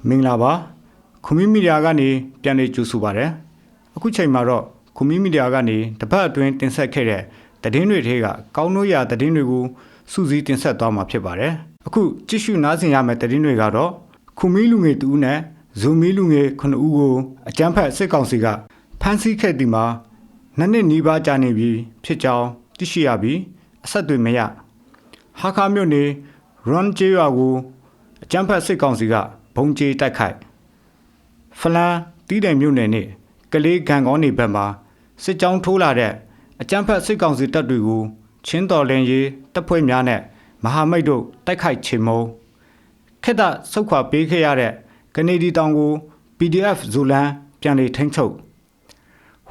မင်္ဂလာပါခူမီမီဒီယာကနေပြန်လည်ကြိုဆိုပါရစေအခုချိန်မှာတော့ခူမီမီဒီယာကနေတပတ်အတွင်းတင်ဆက်ခဲ့တဲ့သတင်းတွေထဲကကောင်းလို့ရသတင်းတွေကိုစူးစီးတင်ဆက်သွားမှာဖြစ်ပါတယ်အခုကြည့်ရှုနားဆင်ရမယ့်သတင်းတွေကတော့ခူမီလူငယ်တူနဲ့ဇိုမီလူငယ်9ဦးကိုအကြမ်းဖက်စစ်ကောင်စီကဖမ်းဆီးခဲ့သည်မှာနှစ်နီးပါးကြာနေပြီဖြစ်ကြောင်းသိရှိရပြီးအဆက်တွေမရဟာခါမြို့နယ်ရွန်ကျေးရွာကိုအကြမ်းဖက်စစ်ကောင်စီကဘုံကျဲတိုက်ခိုက်ဖလန်တီးတယ်မြို့နယ်နဲ့ကလေးဂံကောင်းနေဘက်မှာစစ်ကြောင်းထိုးလာတဲ့အကြမ်းဖက်စစ်ကောင်စီတပ်တွေကိုချင်းတော်လင်းရေးတပ်ဖွဲ့များနဲ့မဟာမိတ်တို့တိုက်ခိုက်ချေမှုန်းခက်တာဆုတ်ခွာပေးခဲ့ရတဲ့ကနေဒီတောင်ကို PDF ဇူလန်ပြန်လည်ထိန်းချုပ်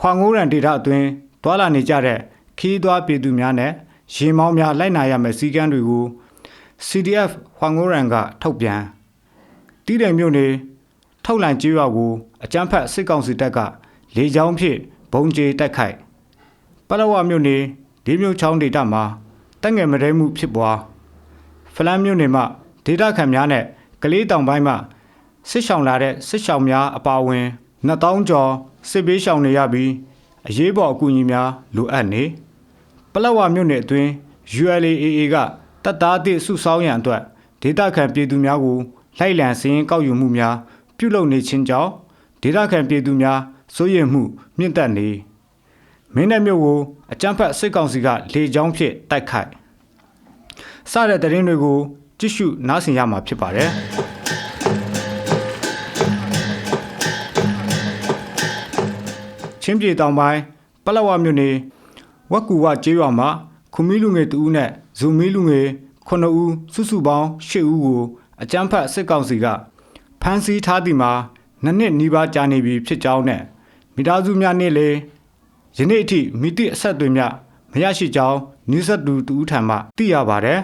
ဟွာငိုးရန်ဒေတာအတွင်းတွာလာနေကြတဲ့ခီးသွွားပြည်သူများနဲ့ရေမောင်းများလိုက်နာရမယ့်စည်းကမ်းတွေကို CDF ဟွာငိုးရန်ကထုတ်ပြန်တီးတယ်မြို့နယ်ထောက်လန်ကျေးရွာကိုအကြမ်းဖက်စစ်ကောင်စီတပ်ကလေကြောင်းဖြင့်ဘုံကျဲတိုက်ခိုက်ပလောဝမြို့နယ်ဒီမြို့ချောင်းဒေတာမှာတက်ငယ်မရဲမှုဖြစ်ပွားဖလန်မြို့နယ်မှာဒေတာခံများနဲ့ကလေးတောင်ပိုင်းမှာစစ်ဆောင်လာတဲ့စစ်ဆောင်များအပါအဝင်2000ကျော်စစ်ဘေးရှောင်နေရပြီးအရေးပေါ်အကူအညီများလိုအပ်နေပလောဝမြို့နယ်အတွင်း ULAA ကတပ်သားအသစ်စုဆောင်းရန်အတွက်ဒေတာခံပြည်သူများကိုလိုက်လံစည်ရင်ကောက်ယူမှုများပြုလုပ်နေခြင်းကြောင့်ဒေသခံပြည်သူများစိုးရိမ်မှုမြင့်တက်နေမင်းတပ်မြို့ကိုအကြမ်းဖက်စစ်ကောင်စီကလေကြောင်းဖြင့်တိုက်ခိုက်စတဲ့သတင်းတွေကိုကြည့်ရှုနားဆင်ရမှာဖြစ်ပါတယ်ချင်းပြည်တောင်ပိုင်းပလောဝမြို့နယ်ဝက်ကူဝကျေးရွာမှာခူမီလူငယ်2ဦးနဲ့ဇူမီလူငယ်9ဦးစုစုပေါင်း10ဦးကိုအကြမ်းဖက်စစ်ကောင်စီကဖမ်းဆီးထားသည်မှာနှစ်နီးပါးကြာနေပြီဖြစ်ကြောင်းနဲ့မိသားစုများနဲ့လည်းယနေ့အထိမိသည့်အဆက်အသွယ်များမရရှိကြောင်းနီးစပ်သူတူထံမှသိရပါတယ်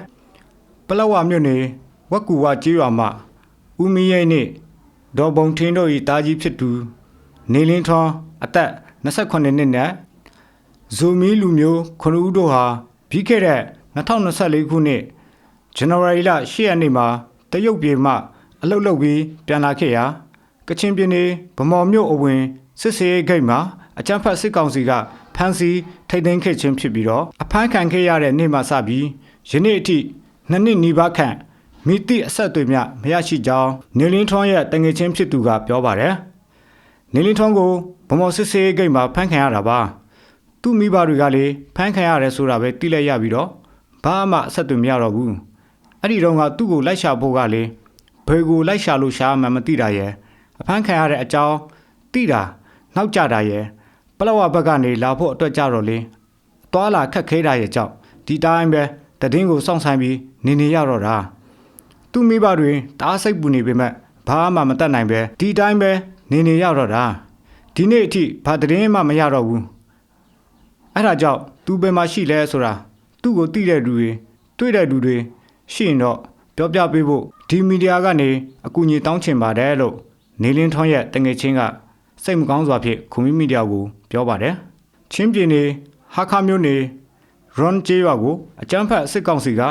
ပလောဝမြို့နယ်ဝက်ကူဝကျေးရွာမှာဦးမီရဲနှင့်ဒေါ်ဘုံထင်းတို့၏တားကြီးဖြစ်သူနေလင်းထွန်းအသက်28နှစ်နဲ့ဇိုမီလူမျိုး9ဦးတို့ဟာပြီးခဲ့တဲ့2024ခုနှစ်ဇန်နဝါရီလ10ရက်နေ့မှာတရုတ်ပြည်မှအလုတ်လုတ်ပြီးပြန်လာခဲ့ရာကချင်ပြည်နယ်ဗမော်မြို့အဝင်စစ်စေးဂိတ်မှာအကြမ်းဖက်စစ်ကောင်စီကဖမ်းဆီးထိန်းသိမ်းခဲ့ခြင်းဖြစ်ပြီးတော့အဖမ်းခံခဲ့ရတဲ့နေ့မှစပြီးယနေ့အထိနှစ်နီးပါးခန့်မိသည့်အဆက်အသွယ်များမရရှိကြောင်းနေလင်းထွန်းရဲ့တငယ်ချင်းဖြစ်သူကပြောပါတယ်နေလင်းထွန်းကိုဗမော်စစ်စေးဂိတ်မှာဖမ်းခံရတာပါသူ့မိဘတွေကလည်းဖမ်းခံရတယ်ဆိုတာပဲသိလိုက်ရပြီးတော့ဘာမှအဆက်အသွယ်မရတော့ဘူးအဲ့ဒီတော့ကသူ့ကိုလိုက်ရှာဖို့ကလည်းဘယ်ကိုလိုက်ရှာလို့ရှာမှမသိတာရဲ့အဖမ်းခံရတဲ့အကြောင်းသိတာနောက်ကြတာရဲ့ပလောဝဘက်ကနေလာဖို့အတွက်ကြတော့လေသွားလာခက်ခဲတာရဲ့ကြောင့်ဒီတိုင်းပဲတည်င်းကိုစောင့်ဆိုင်ပြီးနေရတော့တာသူ့မိဘတွေတအားစိတ်ပူနေပေမဲ့ဘာမှမတတ်နိုင်ပဲဒီတိုင်းပဲနေရတော့တာဒီနေ့အထိဘာတည်င်းမှမရတော့ဘူးအဲ့ဒါကြောင့်သူဘယ်မှာရှိလဲဆိုတာသူ့ကိုသိတဲ့လူတွေတွေ့တဲ့လူတွေရှိရင်တော့ပြောပြပေးဖို့ဒီမီဒီယာကနေအကူအညီတောင်းချင်ပါတယ်လို့နေလင်းထွန်းရဲ့တငယ်ချင်းကစိတ်မကောင်းစွာဖြင့်ခူမီမီဒီယာကိုပြောပါတယ်ချင်းပြည်နယ်ဟာခါမြို့နယ်ရွန်ကျေးရွာကိုအကြမ်းဖက်စစ်ကောင်စီက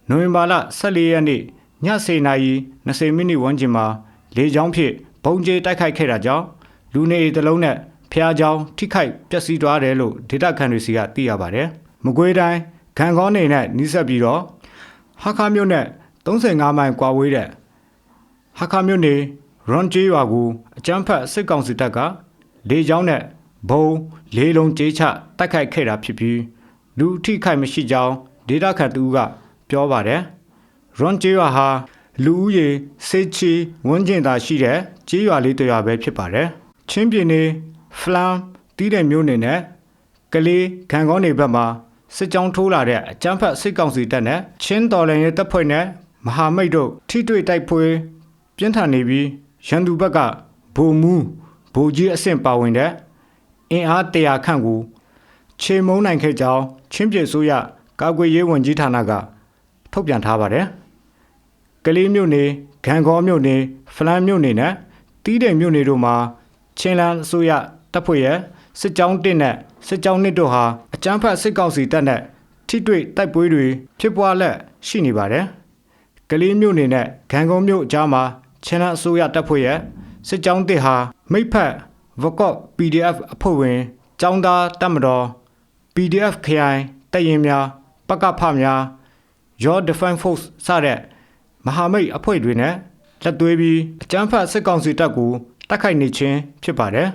နိုဝင်ဘာလ14ရက်နေ့ည10:20မိနစ်ဝန်းကျင်မှာလေကြောင်းဖြင့်ဘုံကျဲတိုက်ခိုက်ခဲ့တာကြောင့်လူနေအိမ်တစ်လုံးနဲ့ဖျားချောင်းထိခိုက်ပျက်စီးသွားတယ်လို့ဒေသခံတွေစီကသိရပါတယ်မကွေးတိုင်းဂံကောင်းနေနဲ့နီးစပ်ပြီးတော့ဟာခါမြို့နဲ့35မိုင်ကွာဝေးတဲ့ဟာခါမြို့နယ်ရွန်ကျေးရွာကိုအကြမ်းဖက်စစ်ကောင်စီတပ်ကလေကြောင်းနဲ့ဘုံလေးလုံးကျဲချတိုက်ခိုက်ခဲ့တာဖြစ်ပြီးလူထိခိုက်မရှိကြောင်းဒေသခံတူကပြောပါတယ်ရွန်ကျေးရွာဟာလူဦးရေစေချီဝန်းကျင်သာရှိတဲ့ကျေးရွာလေးတစ်ရွာပဲဖြစ်ပါတယ်ချင်းပြည်နယ်ဖလန်တီးတဲ့မြို့နယ်နဲ့ကလေးဂံကောင်းနေဘက်မှာစစ်ကြောင်းထိုးလာတဲ့အကြမ်းဖက်စစ်ကောင်စီတပ်နဲ့ချင်းတော်လန်ရဲ့တပ်ဖွဲ့နဲ့မဟာမိတ်တို့ထိတွေ့တိုက်ပွဲပြင်းထန်နေပြီးရန်သူဘက်ကဗိုလ်မှူးဗိုလ်ကြီးအဆင့်ပါဝင်တဲ့အင်အား100ခန့်ကိုချေမှုန်းနိုင်ခဲ့ကြောင်းချင်းပြည်ဆိုရကာကွယ်ရေးဝန်ကြီးဌာနကထုတ်ပြန်ထားပါတယ်ကလေးမြို့နယ်ဂံကောမြို့နယ်ဖလန်မြို့နယ်နဲ့တီးတဲ့မြို့နယ်တို့မှာချင်းလန်းဆိုရတပ်ဖွဲ့ရဲ့စစ်ကြောင်း1နဲ့စစ်ကြောင်း2တို့ဟာအကြမ်းဖက်စစ်ကောင်စီတပ်နဲ့ ထိတွေ့တိုက်ပွဲတွေဖြစ်ပွားလက်ရှိနေပါတယ်။ကလေးမြို့နယ်နဲ့ဂံကုန်းမြို့အကြားမှာချမ်းသာအစိုးရတပ်ဖွဲ့ရဲ့စစ်ကြောင်းတစ်ဟာမိတ်ဖက်ဝကော့ PDF အဖွဲ့ဝင်ចောင်းသားတပ်မတော် PDF ခရိုင်တပ်ရင်းများပကဖများ Your Defense Force စတဲ့မဟာမိတ်အဖွဲ့တွေနဲ့လက်သွေးပြီးအကြမ်းဖက်စစ်ကောင်စီတပ်ကိုတိုက်ခိုက်နေခြင်းဖြစ်ပါတယ်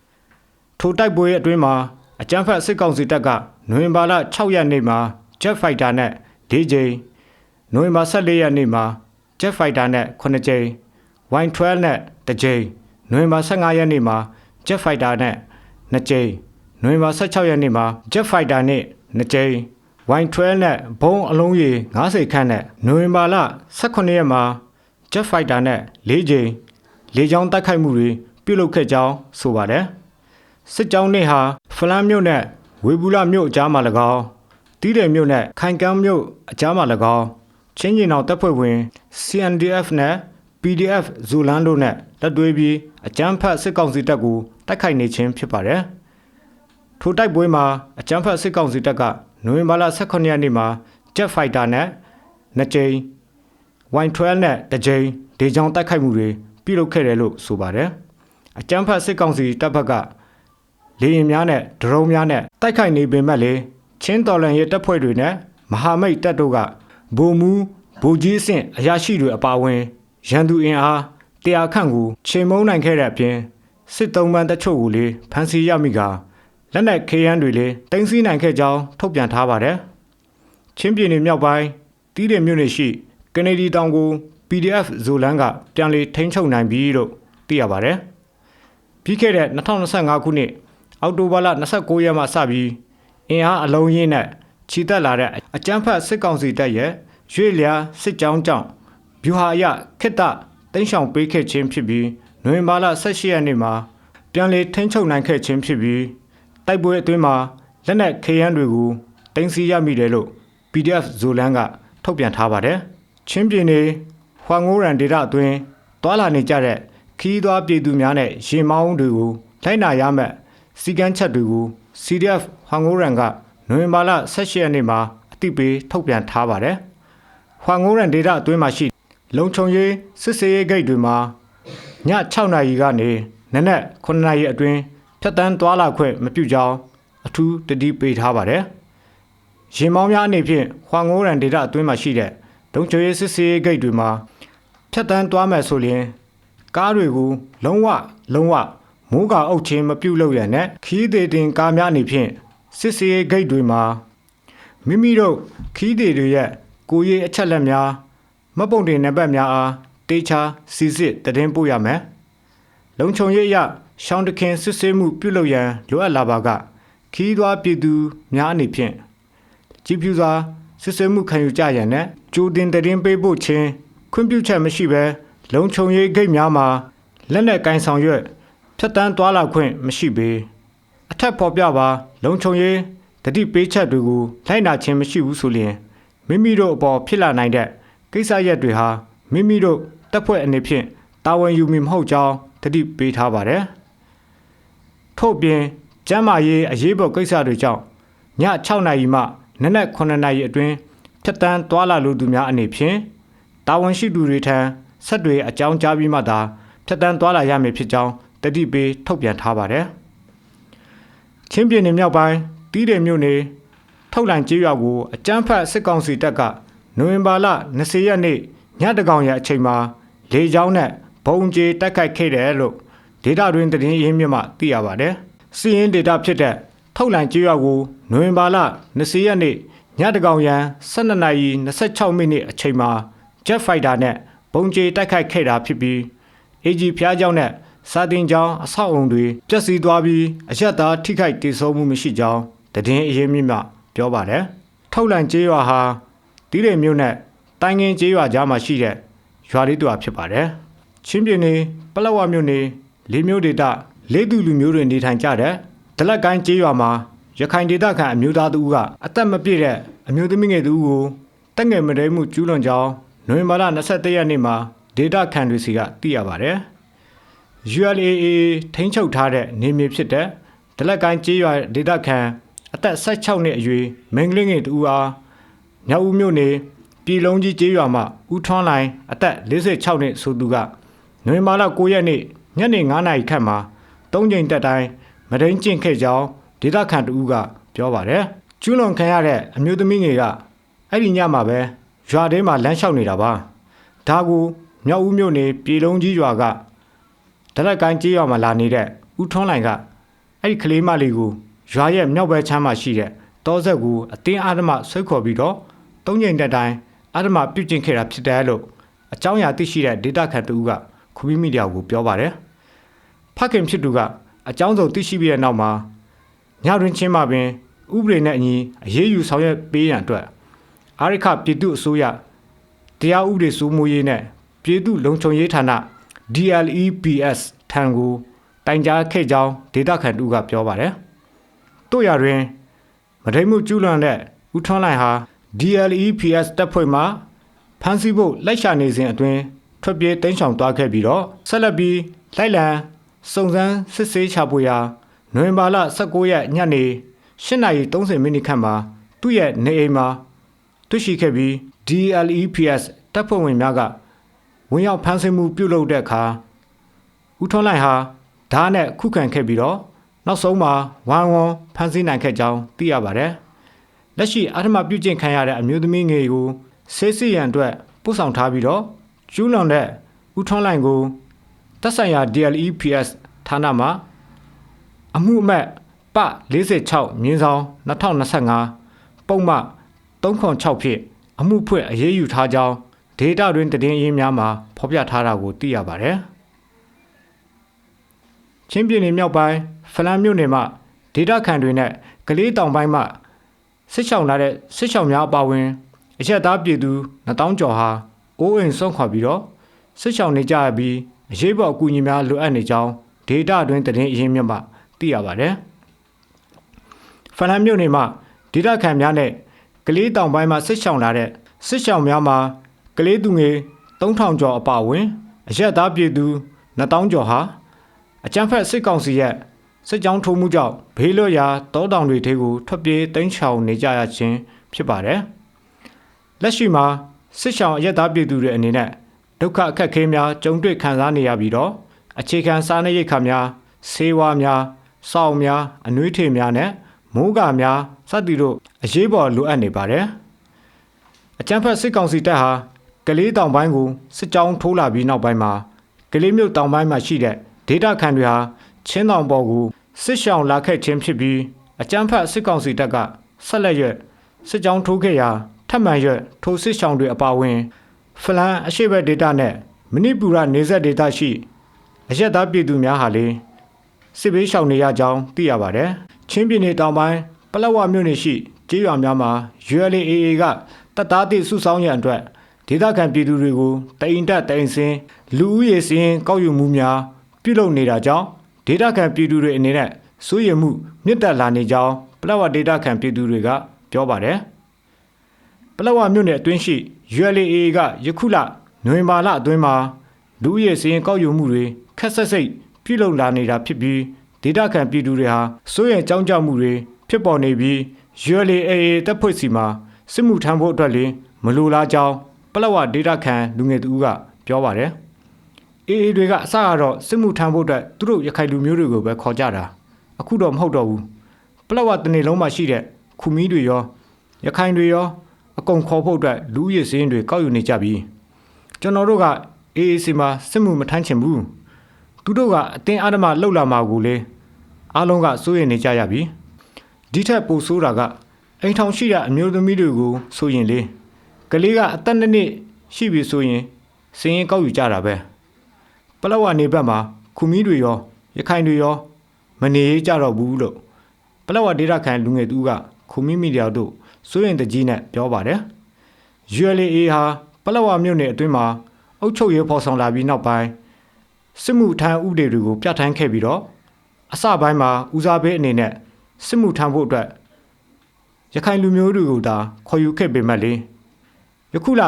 ။ထိုတိုက်ပွဲအတွင်းမှာအကြမ်းဖက်စစ်ကောင်စီတပ်ကနိုဝင်ဘာလ6ရက်နေ့မှာ Jet Fighter နဲ့4ကြိမ်နိုဝင်ဘာ14ရက်နေ့မှာ Jet Fighter နဲ့9ကြိမ် Y12 နဲ့1ကြိမ်နိုဝင်ဘာ15ရက်နေ့မှာ Jet Fighter နဲ့2ကြိမ်နိုဝင်ဘာ16ရက်နေ့မှာ Jet Fighter နဲ့2ကြိမ် Y12 နဲ့ဘုံအလုံးရေ90ခန့်နဲ့နိုဝင်ဘာလ18ရက်မှာ Jet Fighter နဲ့4ကြိမ်လေကြောင်းတိုက်ခိုက်မှုတွေပြုလုပ်ခဲ့ကြောင်းဆိုပါတယ်။စစ်ကြောင်းတွေဟာဖလန်းမြို့နဲ့ဝေဘူးလမြို့အကြားမှာ၎င်းတီးတယ်မြို့နဲ့ခိုင်ကမ်းမြို့အကြားမှာ၎င်းချင်းကျင်တော်တပ်ဖွဲ့ဝင် CNDF နဲ့ PDF ဇူလန်တို့နဲ့လက်တွဲပြီးအကြမ်းဖက်စစ်ကောင်စီတပ်ကိုတိုက်ခိုက်နေခြင်းဖြစ်ပါတယ်။ထိုတိုက်ပွဲမှာအကြမ်းဖက်စစ်ကောင်စီတပ်ကနိုဝင်ဘာလ18ရက်နေ့မှာ Jet Fighter နဲ့2ကြိမ် Y12 နဲ့1ကြိမ်ဒေကြောင်းတိုက်ခိုက်မှုတွေပြုလုပ်ခဲ့တယ်လို့ဆိုပါတယ်။အကြမ်းဖက်စစ်ကောင်စီတပ်ဘက်ကလေယာဉ်များနဲ့ဒရုန်းများနဲ့တိုက်ခိုက်နေပေမဲ့လည်းချင်းတော်လန်ရဲ့တပ်ဖွဲ့တွေနဲ့မဟာမိတ်တပ်တို့ကဗိုလ်မှူးဗိုလ်ကြီးအဆင့်အရာရှိတွေအပါအဝင်ရန်သူအင်အား100ခန့်ကိုချိန်မုံနိုင်ခဲ့တဲ့အပြင်စစ်သုံးပန်းတချို့ကိုလည်းဖမ်းဆီးရမိကလက်နက်ခဲယမ်းတွေလည်းတင်စီနိုင်ခဲ့ကြောင်းထုတ်ပြန်ထားပါတယ်။ချင်းပြည်နယ်မြောက်ပိုင်းတီးတယ်မြို့နယ်ရှိကနေဒီတောင်ကို PDF ဇိုလန်ကပြန်လည်ထိန်းချုပ်နိုင်ပြီလို့သိရပါတယ်။ပြီးခဲ့တဲ့2025ခုနှစ်အောက်တိုဘာလ29ရက်မှစပြီးအင်အားအလုံးရင်းနဲ့ချီတက်လာတဲ့အကြမ်းဖက်စစ်ကောင်စီတပ်ရဲ့ရွေ့လျားစစ်ကြောင်းကြောင့်ဗျူဟာအရခေတ္တတိမ်းရှောင်ပေးခဲ့ခြင်းဖြစ်ပြီးနိုဝင်ဘာလ18ရက်နေ့မှာပြန်လည်ထိန်းချုပ်နိုင်ခဲ့ခြင်းဖြစ်ပြီးတိုက်ပွဲအတွင်းမှာလက်နက်ခဲယမ်းတွေကိုတင်စီရမိတယ်လို့ PDF ဇိုလန်ကထုတ်ပြန်ထားပါတယ်။ချင်းပြည်နယ်ဟွာငိုးရန်ဒေသအတွင်းတွာလာနေကြတဲ့ခီးသွွားပြည်သူများနဲ့ရေမောင်းတွေကိုလိုက်နာရမယ့်စီကန်းချက်တွေကို CDF ဟွာငိုးရန်ကနိုဝင်ဘာလ18ရက်နေ့မှာအသိပေးထုတ်ပြန်ထားပါတယ်။ဟွာငိုးရန်ဒေသအတွင်းမှာရှိလုံခြုံရေးစစ်ဆေးရေးဂိတ်တွေမှာည6နာရီကနေနနက်9နာရီအတွင်းဖြတ်တန်းသွားလာခွင့်မပြုကြောင်းအထူးတတိပေးထားပါတယ်။ရေမောင်းများအနေဖြင့်ဟွာငိုးရန်ဒေသအတွင်းမှာရှိတဲ့လုံခြုံရေးစစ်ဆေးရေးဂိတ်တွေမှာဖြတ်တန်းသွားမယ်ဆိုရင်ကားတွေကိုလုံးဝမိုးကာအုပ်ခြင်းမပြုလုပ်ရနဲ့ခီးသေးတင်ကားများအနေဖြင့်စစ်ဆေးရေးဂိတ်တွေမှာမိမိတို့ခီးသေးတွေရဲ့ကိုယ်ရေးအချက်လက်များမပုံတင်နံပါတ်များအားတေချာစီစစ်တည်င်းပို့ရမယ်။လုံခြုံရေးအရရှောင်းတခင်စစ်ဆေးမှုပြုလုပ်ရန်လိုအပ်လာပါကခီးသွွားပြည်သူများအနေဖြင့်ကြည်ပြူစွာစစ်ဆေးမှုခံယူကြရန်နဲ့ကြိုတင်တည်င်းပေးဖို့ခြင်းခွင့်ပြုချက်မရှိဘဲလုံခြုံရေးဂိတ်များမှာလက်နက်ကင်ဆောင်ရွက်ဖြတ်တန်းသွားလာခွင့်မရှိပေအထက်ဖော်ပြပါလုံခြုံရေးတတိပေးချက်တွေကိုလိုက်နာခြင်းမရှိဘူးဆိုရင်မိမိတို့အပေါ်ဖြစ်လာနိုင်တဲ့ကိစ္စရပ်တွေဟာမိမိတို့တပ်ဖွဲ့အနေဖြင့်တာဝန်ယူမည်မဟုတ်ကြောင်းတတိပေးထားပါတယ်။ထို့ပြင်ကျန်းမာရေးအရေးပေါ်ကိစ္စတွေကြောင့်ည6နာရီမှနနက်9နာရီအတွင်းဖြတ်တန်းသွားလာလိုသူများအနေဖြင့်တာဝန်ရှိသူတွေထံဆက်တွေအကြောင်းကြားပြီးမှသာဖြတ်တန်းသွားလာရမည်ဖြစ်ကြောင်းတတိပေးထုတ်ပြန်ထားပါတယ်။ချင်းပြည်နယ်မြောက်ပိုင်းတီးတယ်မြို့နယ်ထုတ်လန်ကျေးရွာကိုအကြမ်းဖက်စစ်ကောင်စီတပ်ကနိုဝင်ဘာလ20ရက်နေ့ညတကောင်ရဲ့အချိန်မှာလေကြောင်းနဲ့ဘုံကျဲတိုက်ခိုက်ခဲ့တယ်လို့ဒေတာတွင်တည်င်းရင်းမြစ်မှသိရပါတယ်။စီရင်ဒေတာဖြစ်တဲ့ထုတ်လန်ကျေးရွာကိုနိုဝင်ဘာလ20ရက်နေ့ညတကောင်ရန်12:26မိနစ်အချိန်မှာ Jet Fighter နဲ့ဘုံကျဲတိုက်ခိုက်ခဲ့တာဖြစ်ပြီးAG ဖျားကြောင်းနဲ့စာတင်ကြောင်းအဆောက်အုံတွေပျက်စီးသွားပြီးအရက်သားထိခိုက်ဒေဆုံးမှုမရှိကြောင်းတည်င်းအရေးမြစ်မှပြောပါတယ်။ထုတ်လန်ကျေးရွာဟာတီးတယ်မြို့နဲ့တိုင်ငင်းကျေးရွာကြားမှာရှိတဲ့ရွာလေးတစ်ရွာဖြစ်ပါတယ်။ချင်းပြည်နယ်ပလက်ဝမြို့နယ်လေးမြို့ဒေသလေးသူလူမျိုးတွေနေထိုင်ကြတဲ့ဒလက်ကိုင်းကျေးရွာမှာရခိုင်ဒေသခံအမျိုးသားတို့ကအသက်မပြည့်တဲ့အမျိုးသမီးငယ်တို့ကိုတက်ငယ်မတဲမှုကျူးလွန်ကြောင်းနိုဝင်ဘာလ21ရက်နေ့မှာဒေတာခံတွေစီကသိရပါတယ်။ ULAA ထိန်းချုပ်ထားတဲ့နေမြေဖြစ်တဲ့ဒလက်ကိုင်းကျေးရွာဒေတာခံ အသက်16နှစ်အရွယ်မိန်းကလေးငယ်တူအားမြောက်ဦးမြို့နယ်ပြည်လုံးကြီးကျေးရွာမှဦးထွန်းလိုင်အသက်46နှစ်ဆိုသူကနိုဝင်ဘာလ9ရက်နေ့ညနေ9:00နာရီခန့်မှာ3ကြိမ်တက်တိုင်းမဒိန်ကျင့်ခဲ့ကြောင်းဒေသခံတူကပြောပါတယ်။ကျူးလွန်ခံရတဲ့အမျိုးသမီးငယ်ကအဲ့ဒီညမှာပဲရွာထဲမှာလမ်းလျှောက်နေတာပါ။ဒါကိုမြောက်ဦးမြို့နယ်ပြည်လုံးကြီးရွာကဒလက်ကိုင်းကျေးရွာမှာလာနေတဲ့ဦးထွန်းလိုင်ကအဲ့ဒီကလေးမလေးကိုရွာရဲ့မြောက်ဘက်ချမ်းမှာရှိတဲ့တောဆက်ကိုအတင်းအဓမ္မဆွဲခေါ်ပြီးတော့3ကြိမ်တက်တိုင်းအဓမ္မပြုကျင့်ခဲ့တာဖြစ်တယ်လို့အကြောင်းအရာသိရှိတဲ့ဒေတာခန်တူကခူမီမီဒီယာကိုပြောပါတယ်။ဖခင်ဖြစ်သူကအကြောင်းစုံသိရှိပြီးတဲ့နောက်မှာညတွင်ချင်းမှပင်ဥပဒေနဲ့အညီအရေးယူဆောင်ရွက်ပေးရန်အတွက်အာရခပြည်သူ့အစိုးရတရားဥပဒေစိုးမိုးရေးနဲ့ပြည်သူ့လုံခြုံရေးဌာန DLEPS ထံကိုတိုင်ကြားခဲ့ကြောင်းဒေတာခန်တူကပြောပါတယ်။တို့ရတွင်မဒိန်မှုကျူးလွန်တဲ့ဦးထွန်းလိုင်ဟာ DLEPS တပ်ဖွဲ့မှဖမ်းဆီးဖို့လိုက်ရှာနေစဉ်အတွင်းထွက်ပြေးတိမ်းရှောင်သွားခဲ့ပြီးတော့ဆက်လက်ပြီးလိုက်လံစုံစမ်းစစ်ဆေးချပွေရာနိုဝင်ဘာလ19ရက်ညနေ8:30မိနစ်ခန့်မှာသူ့ရဲ့နေအိမ်မှာတွေ့ရှိခဲ့ပြီး DLEPS တပ်ဖွဲ့ဝင်များကဝင်ရောက်ဖမ်းဆီးမှုပြုလုပ်တဲ့အခါဦးထွန်းလိုင်ဟာဓာတ်နဲ့ခုခံခဲ့ပြီးတော့နောက်ဆုံးမှာဝိုင်းဝန်းဖမ်းဆီးနိုင်ခဲ့ကြောင်းသိရပါတယ်။လက်ရှိအဓမ္မပြုကျင့်ခံရတဲ့အမျိုးသမီးငယ်ကိုဆေးစစ်ရန်အတွက်ပို့ဆောင်ထားပြီးတော့ကျူးလွန်တဲ့ဦးထွန်းလိုင်ကိုတပ်ဆိုင်ရာ DLEPS ဌာနမှအမှုအမှတ်ပ46/2025ပုံမှန်306ဖြင့်အမှုဖွင့်အရေးယူထားကြောင်းဒေတာတွင်တည်င်းရင်းများမှာဖော်ပြထားတာကိုသိရပါတယ်။ချင်းပြည်နယ်မြောက်ပိုင်းဖလန်းမြို့နယ်မှဒေတာခန်တွေနဲ့ကလေးတောင်ပိုင်းမှစစ်ဆောင်လာတဲ့စစ်ဆောင်များအပါအဝင်အရက်သားပြည်သူ2000ကျော်ဟာအိုးအိမ်ဆုံးခွာပြီးတော့စစ်ဆောင်နေကြပြီးအရေးပေါ်အကူအညီများလိုအပ်နေကြောင်းဒေတာတွင်တည်င်းရင်းများမှာသိရပါတယ်။ဖလန်းမြို့နယ်မှာဒေတာခန်များနဲ့ကလေးတောင်ပိုင်းမှာစစ်ဆောင်လာတဲ့စစ်ဆောင်များမှာကလေးသူငယ်3000ကျော်အပါအဝင်အရက်သားပြည်သူ2000ကျော်ဟာအကြမ်းဖက်စစ်ကောင်စီရဲ့စစ်ကြောင်းထိုးမှုကြောင့်ဘေးလွတ်ရာတောတောင်တွေထဲကိုထွက်ပြေးတိမ်းရှောင်နေကြရခြင်းဖြစ်ပါတယ်။လက်ရှိမှာစစ်ဆောင်အရက်သားပြည်သူတွေအနေနဲ့ဒုက္ခအခက်အခဲများကြုံတွေ့ခံစားနေရပြီးတော့အခြေခံစားနပ်ရိက္ခာများဆေးဝါးများစောင့်များအနှွေးထည်များနဲ့မိုးကာများစသည်တို့အရေးပေါ်လိုအပ်နေပါတယ်။အကြမ်းဖက်စစ်ကောင်စီတပ်ဟာကလေးတောင်ပိုင်းကိုစစ်ကြောင်းထိုးလာပြီးနောက်ပိုင်းမှာကလေးမြို့တောင်ပိုင်းမှာရှိတဲ့ဒေတာခန်တွေဟာချင်းတောင်ပေါ်ကိုစစ်ရှောင်လာခဲ့ခြင်းဖြစ်ပြီးအကြမ်းဖက်စစ်ကောင်စီတပ်ကဆက်လက်ရွက်စစ်ကြောင်းထိုးခဲ့ရာထပ်မံရွက်ထိုးစစ်ရှောင်တွေအပါအဝင်ဖလန်အရှေ့ဘက်ဒေတာနဲ့မဏိပူရနေဆက်ဒေတာရှိအရက်သားပြည်သူများဟာလည်းစစ်ဘေးရှောင်နေရကြောင်းသိရပါတယ်။ချင်းပြည်နယ်တောင်ပိုင်းပလက်ဝမြို့နယ်ရှိကျေးရွာများမှာ ULAA ကတပ်သားတွေစုဆောင်းရန်အတွက်ဒေသခံပြည်သူတွေကိုတအိမ်တက်တအိမ်စင်းလူဦးရေစင်းကောက်ယူမှုများပြုလုပ်နေတာကြောင့်ဒေသခံပြည်သူတွေအနေနဲ့စိုးရိမ်မှုမြင့်တက်လာနေကြောင်းပလက်ဝဒေသခံပြည်သူတွေကပြောပါတယ်။ပလက်ဝမြို့နယ်အတွင်းရှိ ULAA ကယခုလနိုဝင်ဘာလအတွင်းမှာလူဦးရေစင်းကောက်ယူမှုတွေခက်ဆက်စိတ်ပြုလုပ်လာနေတာဖြစ်ပြီးဒေသခံပြည်သူတွေဟာစိုးရိမ်ကြောင်းကြမှုတွေဖြစ်ပေါ်နေပြီး ULAA တပ်ဖွဲ့စီမှာစစ်မှုထမ်းဖို့အတွက်လည်းမလိုလားကြောင်းပလက်ဝဒေတာခန်လူငယ်တူကပြောပါတယ်။ AA တွေကအစကတော့စစ်မှုထမ်းဖို့အတွက်သူတို့ရခိုင်လူမျိုးတွေကိုပဲခေါ်ကြတာအခုတော့မဟုတ်တော့ဘူးပလက်ဝတနေလုံးမှာရှိတဲ့ခူမီတွေရောရခိုင်တွေရောအကုန်ခေါ်ဖို့အတွက်လူဦးရေစင်းတွေကောက်ယူနေကြပြီကျွန်တော်တို့က AA စီမှာစစ်မှုမထမ်းချင်ဘူးသူတို့ကအတင်းအဓမ္မလှုပ်လာမှာကိုလေအားလုံးကစိုးရိမ်နေကြရပြီဒီထက်ပိုဆိုးတာကအိမ်ထောင်ရှိတဲ့အမျိုးသမီးတွေကိုဆိုရင်လေကလေးကအသက်2နှစ်ရှိပြီဆိုရင်စင်းရင်ကောက်ယူကြတာပဲပလက်ဝနေဘက်မှာခူမီတွေရောရခိုင်တွေရောမနေကြတော့ဘူးလို့ပလက်ဝဒေတာခန်လူငယ်တူကခူမီမီဒီယာတို့စိုးရင်တကြီးနဲ့ပြောပါတယ် ULAA ဟာပလက်ဝမြို့နယ်အတွင်းမှာအုပ်ချုပ်ရေးဖော်ဆောင်လာပြီးနောက်ပိုင်းစစ်မှုထမ်းဥပဒေတွေကိုပြဋ္ဌာန်းခဲ့ပြီးတော့အစပိုင်းမှာဦးစားပေးအနေနဲ့စစ်မှုထမ်းဖို့အတွက်ရခိုင်လူမျိုးတွေကိုသာခေါ်ယူခဲ့ပေမဲ့လေယခုလ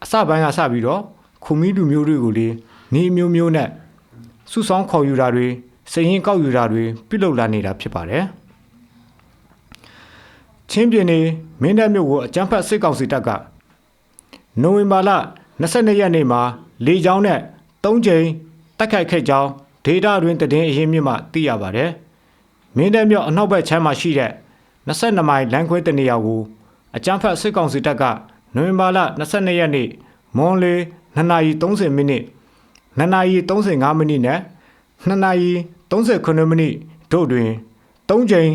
အစပိုင်းကစပြီးတော့ခူမီလူမျိုးတွေကိုလေနေမျိုးမျိုးနဲ့စုဆောင်းခေါ်ယူတာတွေစည်ရင်ကောက်ယူတာတွေပြုလုပ်လာနေတာဖြစ်ပါတယ် ချင်းပြည်နယ်မင်းတပ်မြို့ကိုအကြမ်းဖက်စစ်ကောင်စီတပ်ကနိုဝင်ဘာလ22ရက်နေ့မှာလေကြောင်းနဲ့3ကြိမ်တိုက်ခိုက်ခဲ့ကြောင်းဒေတာတွင်တည်င်းအရင်းမြစ်မှသိရပါတယ်။မင်းတပ်မြို့အနောက်ဘက်ခြမ်းမှာရှိတဲ့22မိုင်လမ်းခွဲတနေရာကိုအကြမ်းဖက်စစ်ကောင်စီတပ်ကနိုဝင်ဘာလ22ရက်နေ့မွန်လေ2:30မိနစ်2:35မိနစ်နဲ့2:39မိနစ်တို့တွင်3ကြိမ်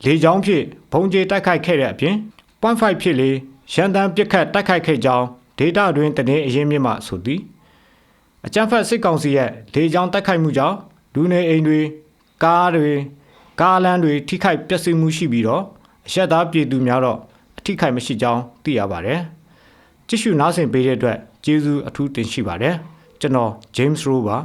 လေကြောင်းဖြင့်ဘုံကျဲတိုက်ခိုက်ခဲ့တဲ့အပြင် .5 ဖြစ်လေရန်တမ်းပစ်ခတ်တိုက်ခိုက်ခဲ့ကြောင်းဒေတာတွင်တည်င်းအရင်းမြစ်မှဆိုသည်အကြမ်းဖက်စစ်ကောင်စီရဲ့လေကြောင်းတိုက်ခိုက်မှုကြောင့်လူနေအိမ်တွေကားလမ်းတွေထိခိုက်ပျက်စီးမှုရှိပြီးတော့အရက်သားပြည်သူများတော့အထိခိုက်မရှိကြောင်းသိရပါတယ်ကြည့်ရှုနားဆင်ပေးတဲ့အတွက်ကျေးဇူးအထူးတင်ရှိပါတယ်ကျွန်တော် James Rowe ပါ